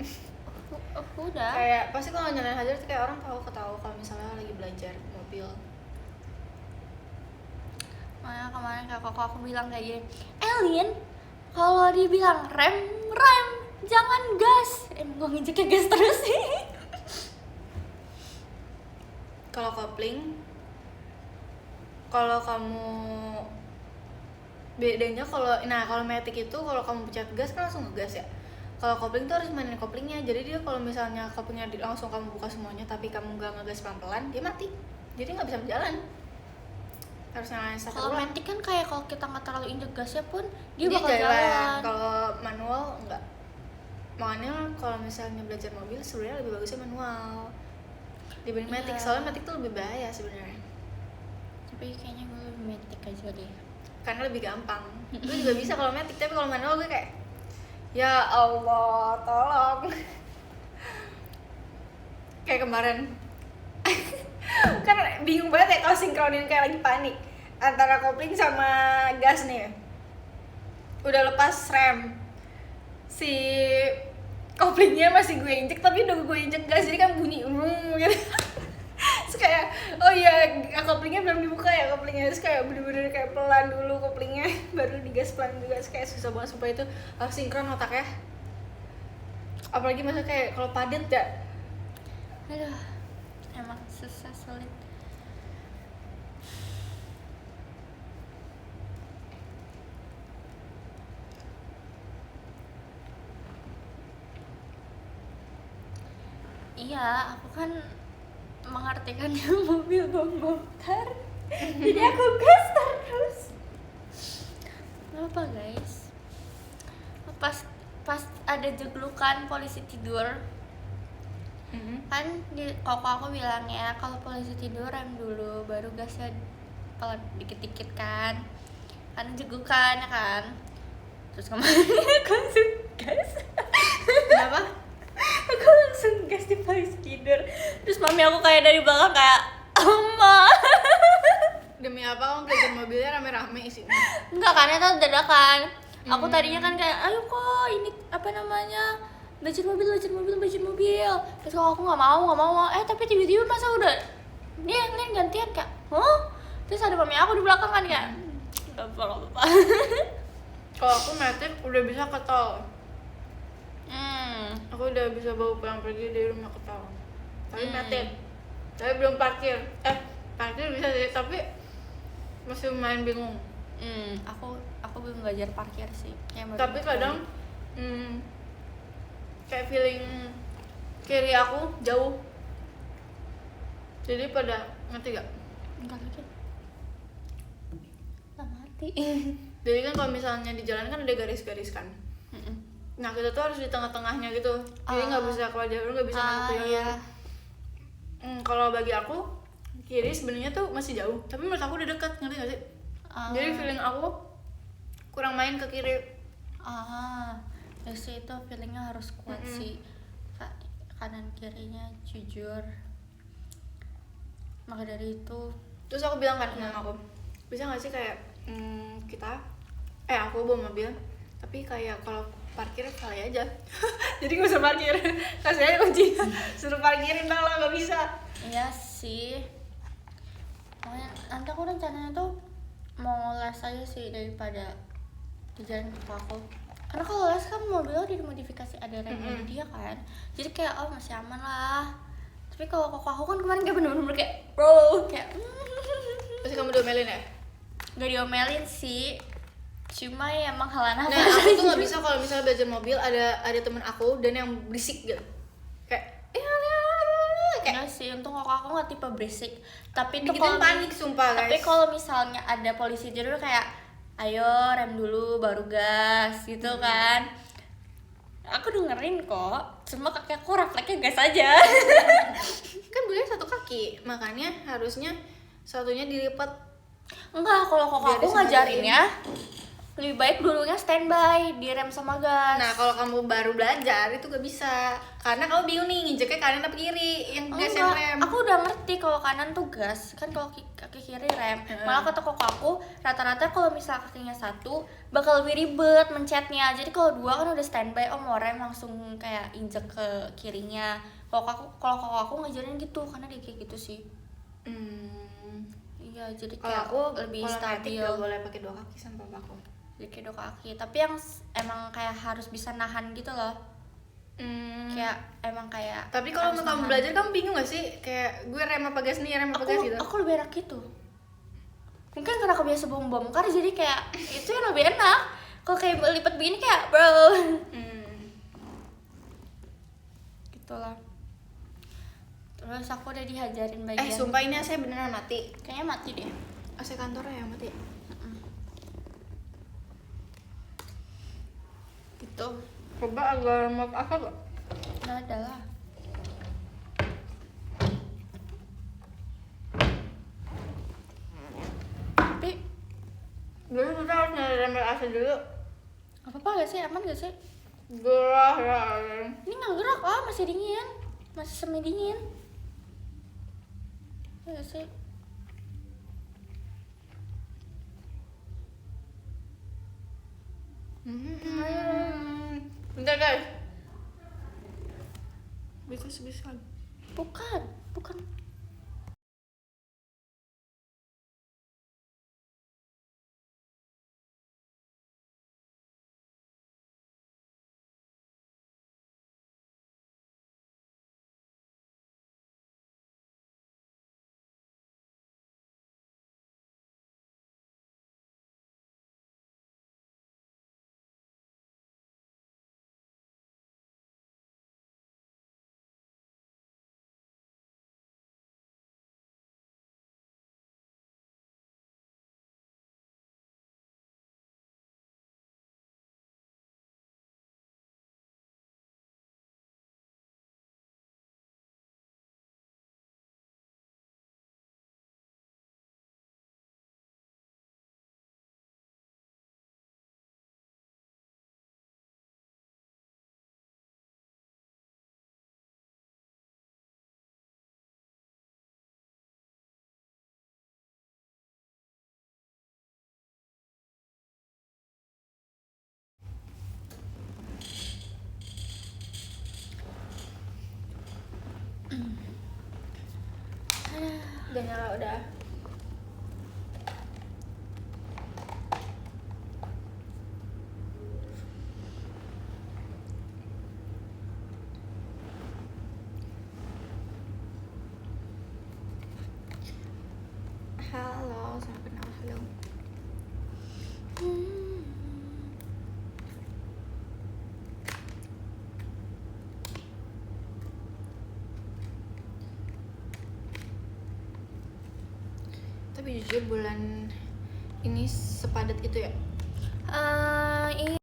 udah. Kayak pasti kalau nyalain hazard tuh kayak orang ketawa kalau misalnya lagi belajar mobil. Makanya kemarin kayak koko aku bilang kayak gini, Elin, kalau dibilang rem, jangan gas. Emang gue nginjeknya gas terus sih. Kalau kopling, kalau kamu bedanya kalau matic itu kalau kamu pencet gas kan langsung ngegas ya. Kalau kopling tuh harus mainin koplingnya. Jadi dia kalau misalnya koplingnya langsung kamu buka semuanya tapi kamu nggak ngegas pelan-pelan, dia mati. Jadi nggak bisa berjalan. Harus nyalain starter Kalau ulang. matic kan kayak kalau kita nggak terlalu injek gasnya pun dia Dia bakal jalan. Kalau manual enggak. Makanya kalau misalnya belajar mobil sebenarnya lebih bagusnya manual dibanding matic. Iya. Soalnya matic tuh lebih bahaya sebenarnya. Tapi kayaknya gue lebih matic aja deh. Karena lebih gampang. Gue juga bisa kalau matic, tapi kalau manual gue kayak ya Allah, tolong. Kayak kemarin. Kan bingung banget ya kalau sinkronin kayak lagi panik antara kopling sama gas nih. Udah lepas rem. Si koplingnya masih gue injek tapi udah gue injek gas jadi kan bunyi gitu. Terus kayak oh iya koplingnya belum dibuka ya koplingnya, terus kayak bener-bener kayak pelan dulu koplingnya baru digas pelan juga. Terus kayak susah banget supaya itu harus sinkron otaknya, apalagi masa kayak kalau padat ya. Aduh, emang susah sulit. Iya, aku kan mengartikannya mobil bongkar. Jadi aku gas terus. Apa guys? Pas ada jeglukan polisi tidur, kan koko aku bilang ya kalau polisi tidur rem dulu baru gasnya pelan dikit-dikit kan jeglukan ya kan. Terus kemarin aku langsung gas. Kenapa? Aku langsung gas di polisi tidur. Terus mami aku kayak dari belakang kayak Oma. Demi apa kamu belajar mobilnya rame-rame sih? Enggak kan, itu dadakan. Aku tadinya kan kayak ayo kok ini apa namanya belajar mobil. Terus kalau aku nggak mau. Tapi tiba-tiba masa udah nih gantian kayak terus ada mami aku di belakang kan kayak nggak apa-apa. Kalau aku matic udah bisa ke tol. Hmm. Aku udah bisa bawa pulang pergi dari rumah ke tol. Tapi matic. Tapi belum parkir. Parkir bisa sih, tapi masih main bingung. Aku belum belajar parkir sih. Tapi kadang kayak feeling kiri aku jauh. Jadi pada ngerti gak? enggak lagi. Lah mati. Jadi kan kalau misalnya di jalan kan ada garis-garis kan. Nah kita tuh harus di tengah-tengahnya gitu. Jadi nggak bisa keluar jalur, nggak bisa masuk ke jalur. Iya. Kalau bagi aku kiri sebenarnya tuh masih jauh, tapi menurut aku udah dekat, ngerti gak sih? Jadi feeling aku kurang main ke kiri. Ya sih itu feelingnya harus kuat sih. Kanan kirinya jujur. Maka dari itu Terus aku bilang kan sama aku, bisa gak sih kayak aku bawa mobil, tapi kayak kalau parkir kali aja. Jadi gak usah parkir, kasih aja kunci, suruh parkirin lah, gak bisa. iya sih. Makanya nanti aku rencananya tuh mau les aja sih daripada di jalan ke aku. Karena kalau les kan mobilnya udah dimodifikasi, ada remnya dia kan. Jadi kayak masih aman lah. Tapi kalau koko aku kan kemarin kayak bener-bener kayak bro kayak Terus kamu diomelin ya? gak diomelin sih, cuma ya emang halangan. Nah aku tuh gak bisa kalau misalnya belajar mobil ada temen aku dan yang berisik gitu, kayak Enggak sih, untung aku nggak tipe berisik. Tapi tuh bikin panik sumpah guys. Tapi kalau misalnya ada polisi tidur kayak ayo rem dulu baru gas gitu kan. Aku dengerin kok, cuma kaki aku refleksnya gas aja. Kan boleh satu kaki, makanya harusnya satunya dilipat. Enggak, kalau kok Biar aku disengajain. ngajarinnya lebih baik dulunya standby di rem sama gas. Nah kalau kamu baru belajar itu gak bisa, karena kamu bingung nih nginjeknya kanan apa kiri, yang gas yang rem. Aku udah ngerti kalau kanan tuh gas, kan kalau kaki kiri rem. Malah kata koko aku, rata-rata kalau misal kakinya satu bakal lebih ribet mencetnya. Jadi kalau dua kan udah standby, mau rem langsung kayak injek ke kirinya. Kalau koko aku ngajarin gitu, karena dia kayak gitu sih. Iya, jadi Kalau kayak aku lebih kalau stabil. gak boleh pakai 2 kaki sama papaku. Jadi kayak dua kaki, tapi yang emang kayak harus bisa nahan gitu loh. Kayak emang kayak Tapi kalau harus mau kamu nahan. belajar kamu bingung gak sih? Kayak gue rem apa gas nih, rem apa gas gitu. Aku lebih enak gitu. Mungkin karena aku biasa bongkar jadi kayak itu yang lebih enak. Kalau kayak lipat begini kayak bro. Gitulah. Terus aku udah dihajarin bagian. Sumpah ini AC beneran mati. Kayaknya mati deh. AC kantornya yang mati. Gitu. Coba agak remote apa gak? Nggak ada lah. Tapi Dulu kita harus nyari rembel AC dulu. apa-apa gak sih? Aman gak sih? Gerah ya. Ini nggak gerak lah, masih dingin. Masih semi dingin. Ya gak sih? Bentar guys. Bisa. Bukan. Udah nyala udah. Halo, sampai kenal halo. Tapi jujur bulan ini sepadat itu ya? Iya.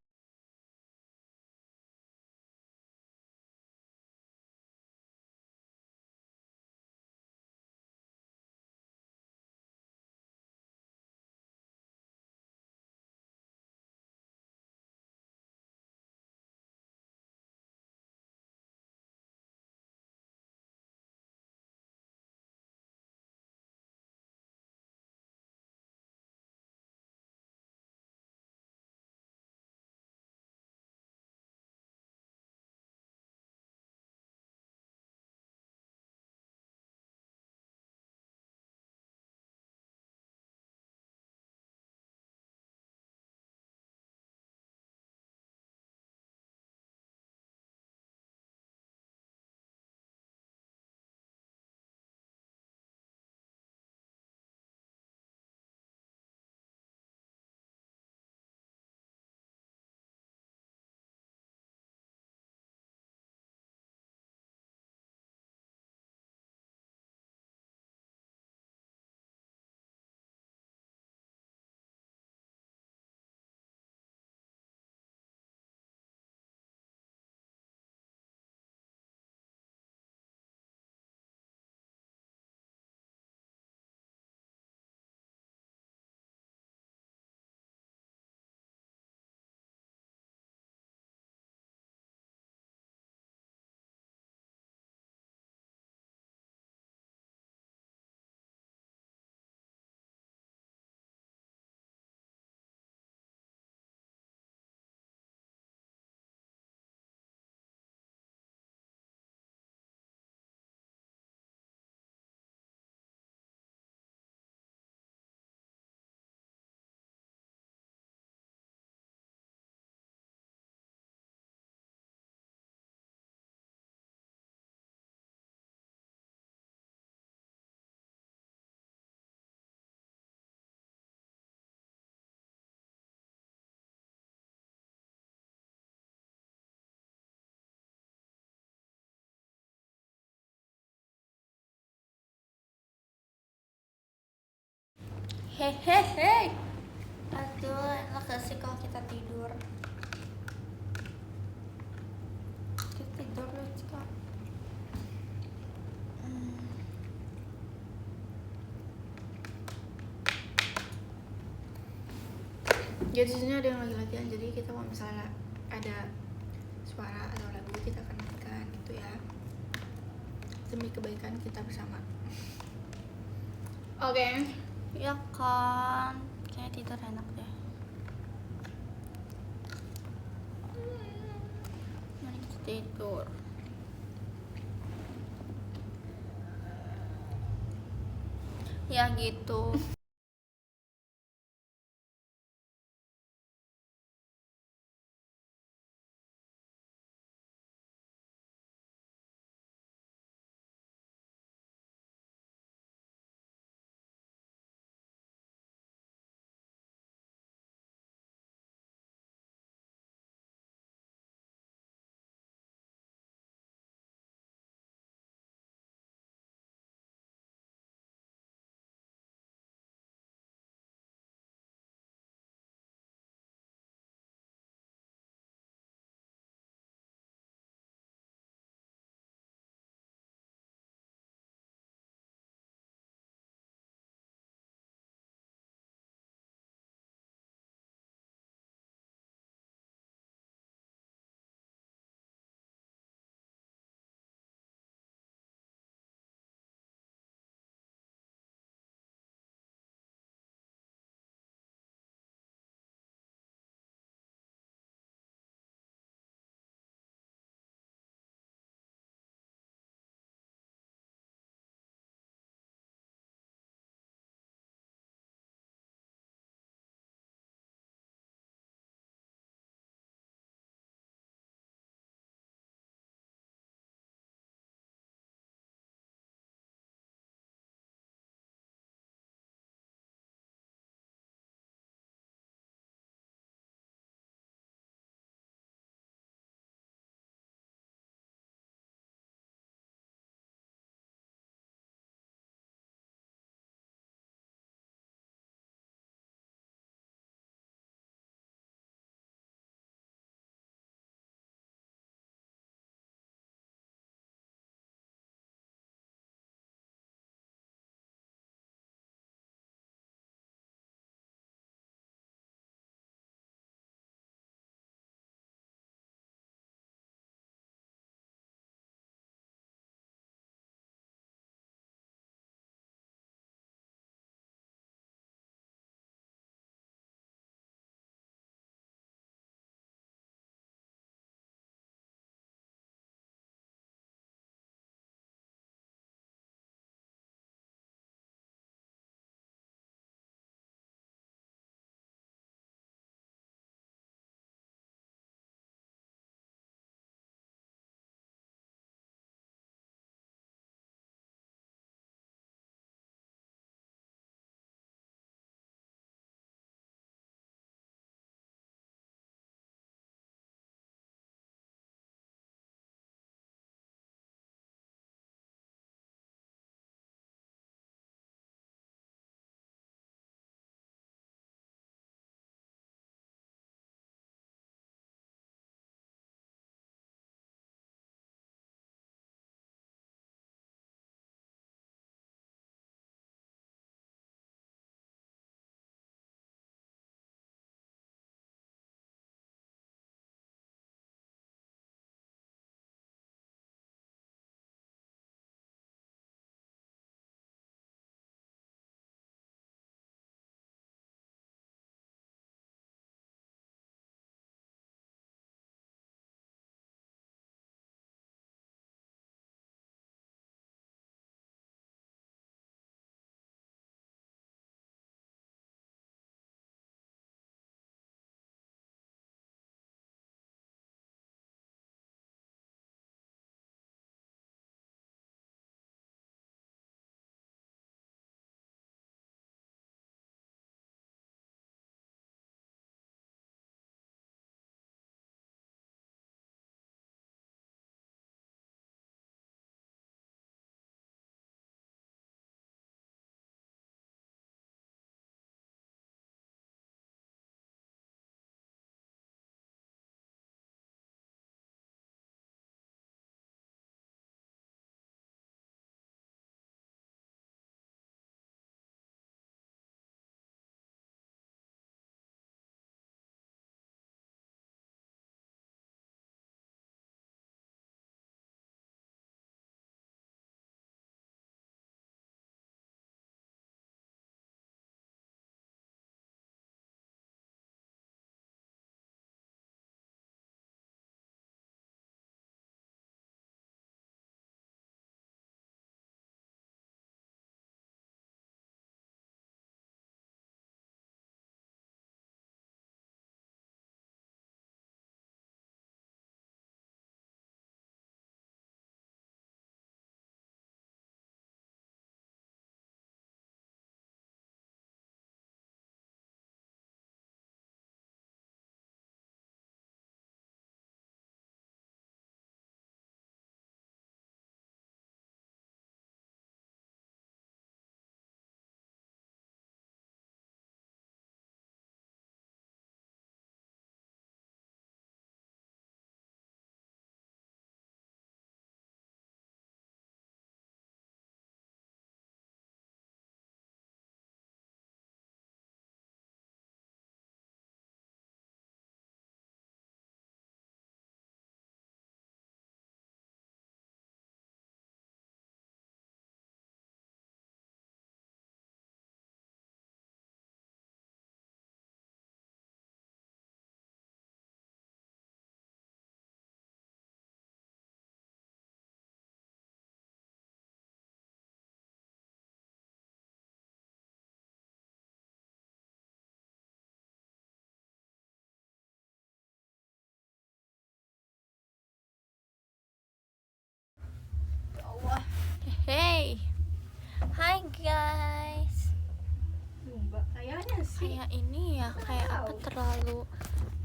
Hehehe. Aduh, enak gak sih kalau kita tidur? Kita tidur let's go. Jadi di sini ada yang lagi latihan, jadi kita kalau misalnya ada suara atau lagu kita akan matikan gitu ya, demi kebaikan kita bersama. Oke. Ya kan, kayak tidur enak deh. Mari kita tidur. Ya gitu. Oke guys, Zumba kayaknya sih. kayak ini ya, kayak apa terlalu,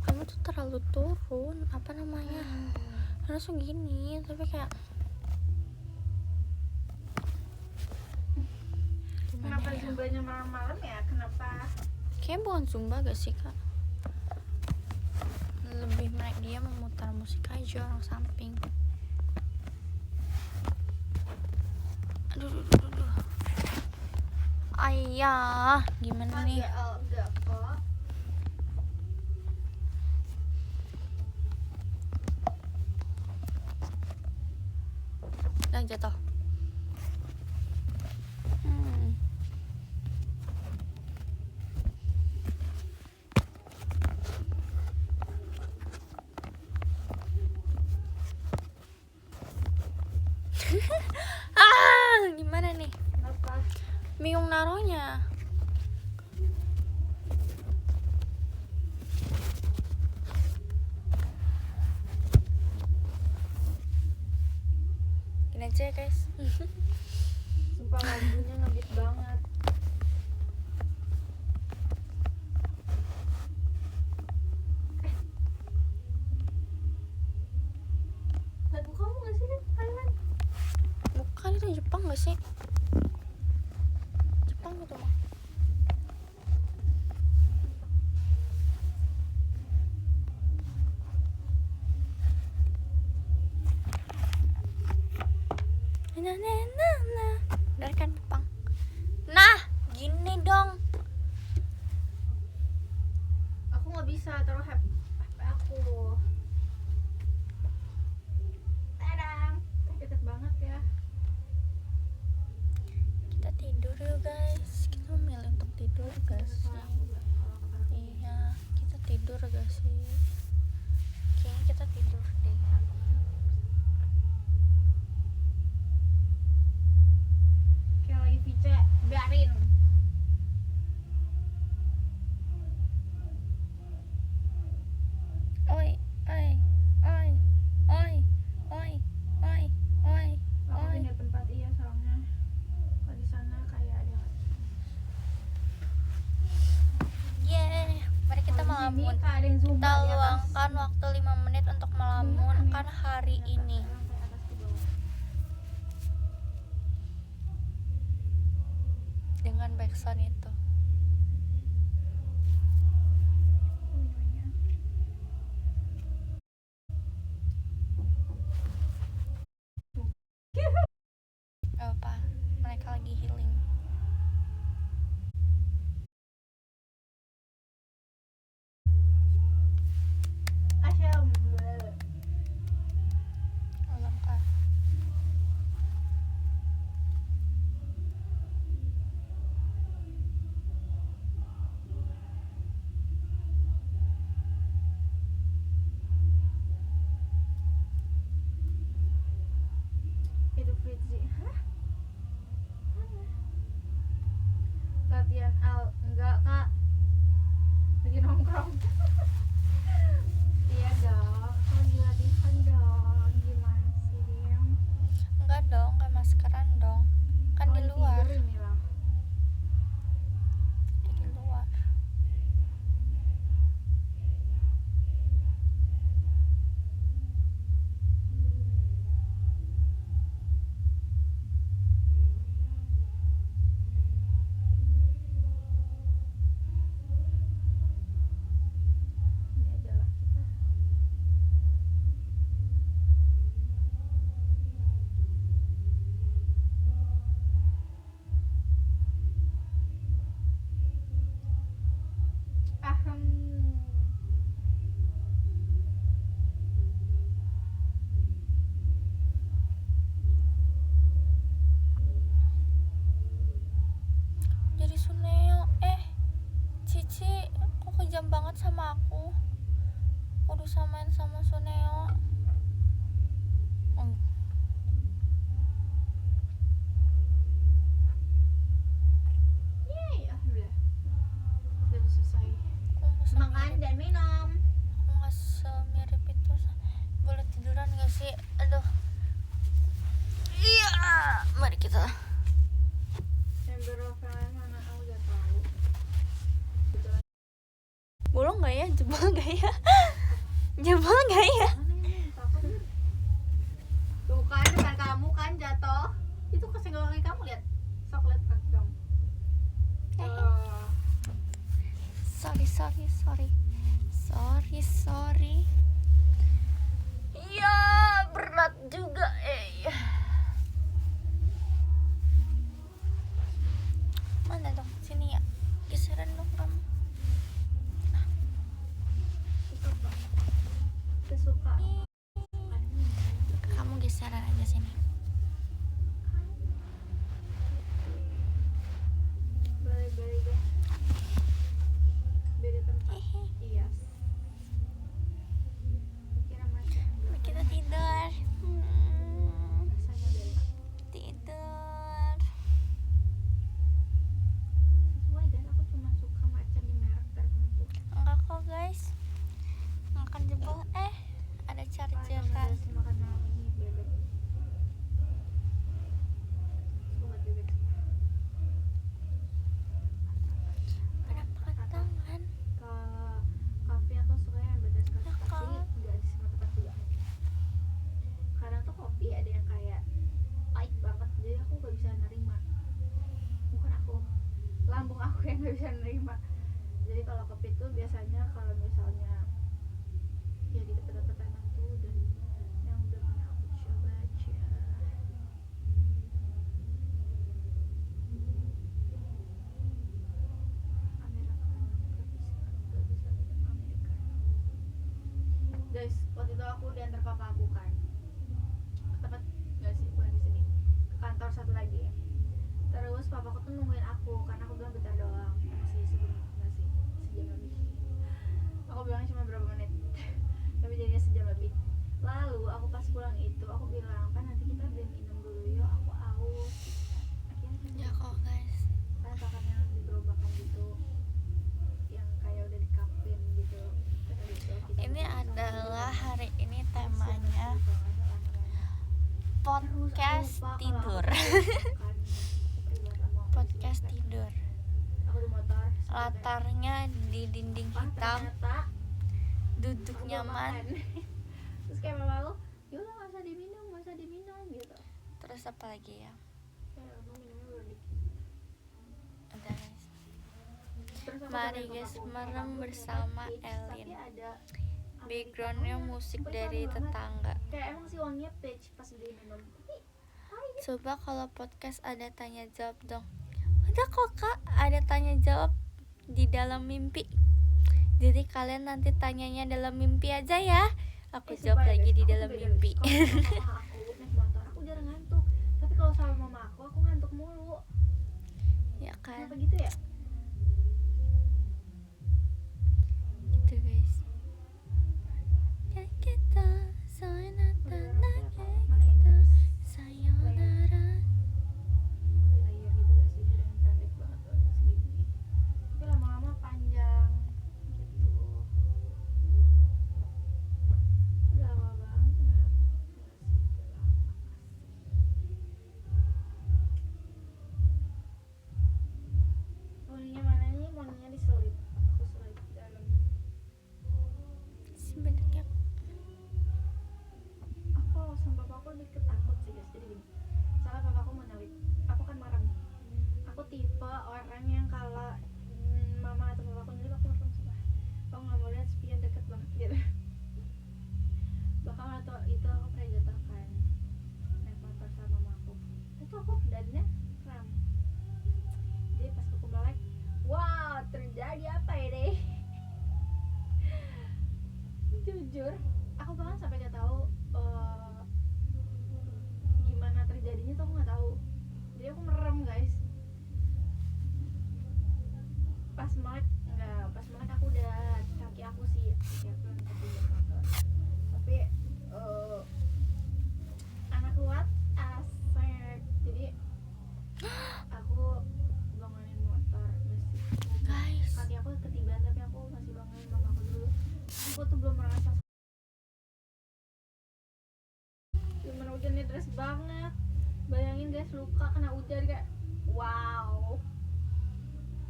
kamu tuh terlalu turun, apa namanya, harus gini, tapi kayak gimana Kenapa ya? zumbanya malam-malam ya? Kenapa? Kayaknya bukan zumba gak sih kak? Lebih mereka dia memutar musik aja orang samping. Aduh. Ayah, gimana nih? Agak kok. Udah jatuh. Hmm. Gimana nih? Kenapa? Bingung naruhnya. Gini aja ya guys. Sumpah lampunya ngebit banget. Lagu kamu gak sih, Thailand? Bukan, itu Jepang gak sih? Jepang gitu mah. Nah. Dari kan Jepang. Nah, gini dong. Aku nggak bisa taruh HP aku. Tadang. Deket banget ya. Kita tidur yuk guys. Kita memilih untuk tidur gak sih? Iya, kita tidur gak sih? Kayaknya kita tidur deh. Kayak lagi Vice, biarin. Oi. Aku pindah tempat iya soalnya. Kalau di sana kayak ada. Yeay, mari kita Kalau di sini melamun. kayak ada yang zumba Kita di atas. luangkan waktu 5 menit untuk melamun kan hari ini. Lantai atas ke bawah. Dengan backsound itu. Gak apa, mereka lagi healing. Asyam. Ulang kah? Itu Fritzi. Hah? Latihan al enggak kak, lagi nongkrong. Iya dong, lagi latihan dong. Gimana sih Dim? Enggak dong, gak maskeran dong. Kan di Lagi luar. tidur ini lah. Di luar. Ini aja lah kita. Ahem. Jadi Suneo, Cici, kok kejam banget sama aku? Udah samain sama Suneo. Yeay, alhamdulillah. Udah selesai. Aku nggak Makan dan minum. aku nggak semirip itu. Boleh tiduran gak sih? Aduh. Iya, mari kita. Yang jebol gak ya? Jebol gak ya? Mana ini takut ya? Tuh kan depan kamu kan jatuh. Itu kesenggol kaki kamu, lihat. Sok lihat kaki kamu. Sorry. Iya, berat juga Mana dong? Sini ya. Geseran dong kamu. Kesuka. Kamu geseran aja sini. Balik deh. Beda tempat. Iya. Kira macam Kita tidur. rasanya beda. Tidur. Sesuai guys, aku cuma suka matcha di merek tertentu. Enggak kok guys. Makan jebol. Ada chargeran. Makan malam ini bebek. Sobat bebek. Penampakan tangan. Ke kafe aku suka yang berdasarkan Ya kan? tapi nggak di semua tempat juga. Kadang tuh kopi ada yang kayak pahit banget, jadi aku nggak bisa nerima. Bukan aku, lambung aku yang nggak bisa nerima. Jadi kalau kopi tuh biasanya kalau misalnya ya di dekat-dekat tertentu dan yang udah pernah aku coba aja. Americano nggak bisa minum Americano. Guys, waktu itu aku diantar papa aku kan ke tempat, nggak sih, bukan di sini, ke kantor satu lagi. Terus papaku tuh nungguin aku karena aku bilang bentar doang, masih sebelum, nggak sih, sejam lebih. Aku bilangnya cuma berapa menit tapi jadinya sejam lebih. Lalu aku pas pulang itu aku bilang, kan nanti kita beli minum dulu yuk, aku aus. Akhirnya Ya kok guys. kan makan yang di gerobakkan gitu, yang kayak udah di cupin gitu. Terus habis itu kita Ini makan adalah sama hari ini dulu. temanya Terus aku lupa podcast kalau aku tidur. makan, aku pribadi mau Podcast isi tidur. aku di motor Latarnya di dinding hitam, ternyata duduk aku belum nyaman. makan. Terus kayak mama aku, yaudah nggak usah diminum gitu. Terus apa lagi ya? Kayak aku minumnya udah dikit. Udah guys. Terus aku Mari sampai guys, bapakku, merem bapakku bersama ternyata peach, Elin. tapi ada Backgroundnya americano-nya. musik Sumpah dari itu aneh banget. tetangga. Kayak emang sih wanginya peach pas diminum, tapi Coba kalau podcast ada tanya jawab dong. Udah kok kak, ada tanya jawab di dalam mimpi. Jadi kalian nanti tanyanya dalam mimpi aja ya. Aku jawab sumpah ya, lagi guys, di aku dalam beda, mimpi. guys. Kalau sama papa aku naik motor aku jarang ngantuk, tapi kalau sama mama aku ngantuk mulu. Ya kan? Kenapa gitu ya? Gitu guys. Ya kita sayonara, sayonara. Di layer gitu gak sih, dengan pendek banget tuh segini, tapi lama-lama panjang gitu. Udah lama banget. Udah sih, udah lama asik. Moninya mana nih? Moninya diselip, aku selip di dalam. Sebenarnya Aku sama papaku lebih ketakut sih guys. Jadi gini, misalnya papaku mau nyelip, aku kan merem. Aku tipe orang yang kalau mama atau papaku nyelip aku merem sumpah. Aku nggak mau lihat spion deket banget gitu. Bahkan atau itu aku pernah jatuh kan naik motor sama mamaku. Itu aku dadanya kram. Jadi pas aku melek, wow terjadi apa ini? Jujur, aku bahkan sampai nggak tahu gimana terjadinya tuh aku nggak tahu. Jadi aku merem guys. Pas melek aku udah kaki aku yang kaki motor. Tapi anak kuat asik. Jadi aku bangunin motor masih guys, kaki aku ketiban tapi aku masih bangunin mamaku dulu. Aku tuh belum merasa gimana hujannya deras banget. Bayangin guys, luka kena hujan kayak wow,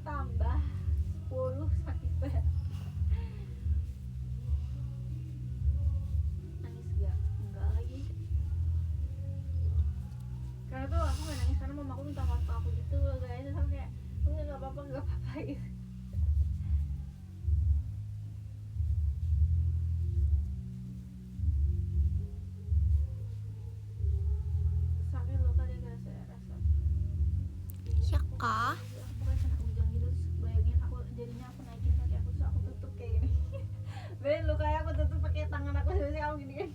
tambah 10 sakit banget. kah? Pokoknya kena hujan gitu, terus bayangin aku jadinya aku naikin kaki aku terus aku tutup kayak gini. Ben lu kayak aku tutup pakai tangan aku sih aku gini kan.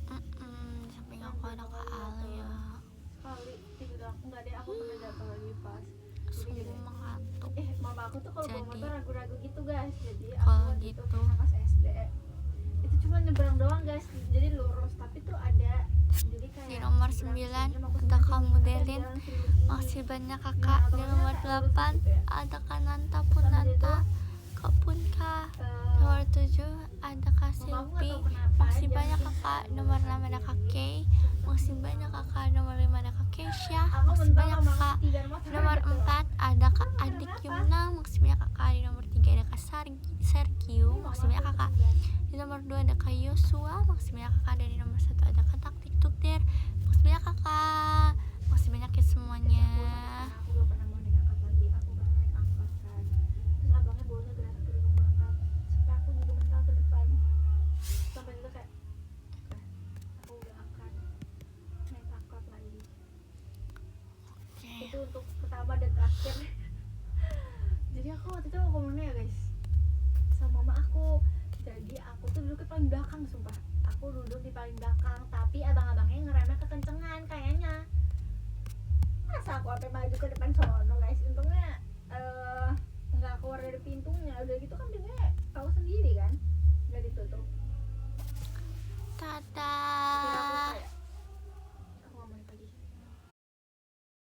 Di samping aku ada Kak Alia. Sekali dibilang enggak deh, aku pernah jatuh lagi pas. Jadi Sungguh gini, mengantuk. mama aku tuh kalau bawa Jadi, motor ragu-ragu gitu guys. Jadi kalau aku waktu itu gitu. pas SD itu cuma nyebrang doang guys, jadi lurus tapi tuh ada jadi kayak Di nomor seberang 9 sini, mau ke ada sebelah Kak sini, Mudelin. ada jalan serius ini. Masih banyak Nah, kakak. Di abangnya nomor kayak lurus 8 gitu ya. ada Kak Nanta Sama dia Punanta. tuh, Kak Punka. eh, Nomor 7 ada Kak mama aku nggak Silvi. tahu kenapa Masih aja banyak mungkin kakak. karena Nomor lagi 6 ada Kak ini. Kay. Masih banyak kakak. Nomor 5 ada Kak Kesha. Aku Masih mentok banyak sama kakak. tiga motor Nomor gitu. 4 ada Kak Nomor Adik berapa? Yumna. Masih banyak kakak. Di nomor 3 ada Kak Sergio. Masih banyak kakak. Di nomor 2 ada Kak Yosua. Masih banyak kakak. Dan di nomor 1 ada Kak Taktik Tukdir. Masih banyak kakak. Masih banyak ya semuanya. Aku gak pernah mau naik angkat lagi, aku pernah naik angkat kan, terus abangnya bawanya gerak gerung banget sampai aku juga mental ke depan, sampai itu kayak aku udah akan naik angkat lagi. Oke. Itu untuk pertama dan terakhir. Jadi aku waktu itu mau kemana ya guys, sama mama aku. Jadi aku tuh duduk di paling belakang, sumpah aku duduk di paling belakang, tapi abang-abangnya ngeremnya kekencengan kayaknya. Masa aku sampai maju ke depan sono guys, untungnya nggak keluar dari pintunya, udah gitu kan dia tahu sendiri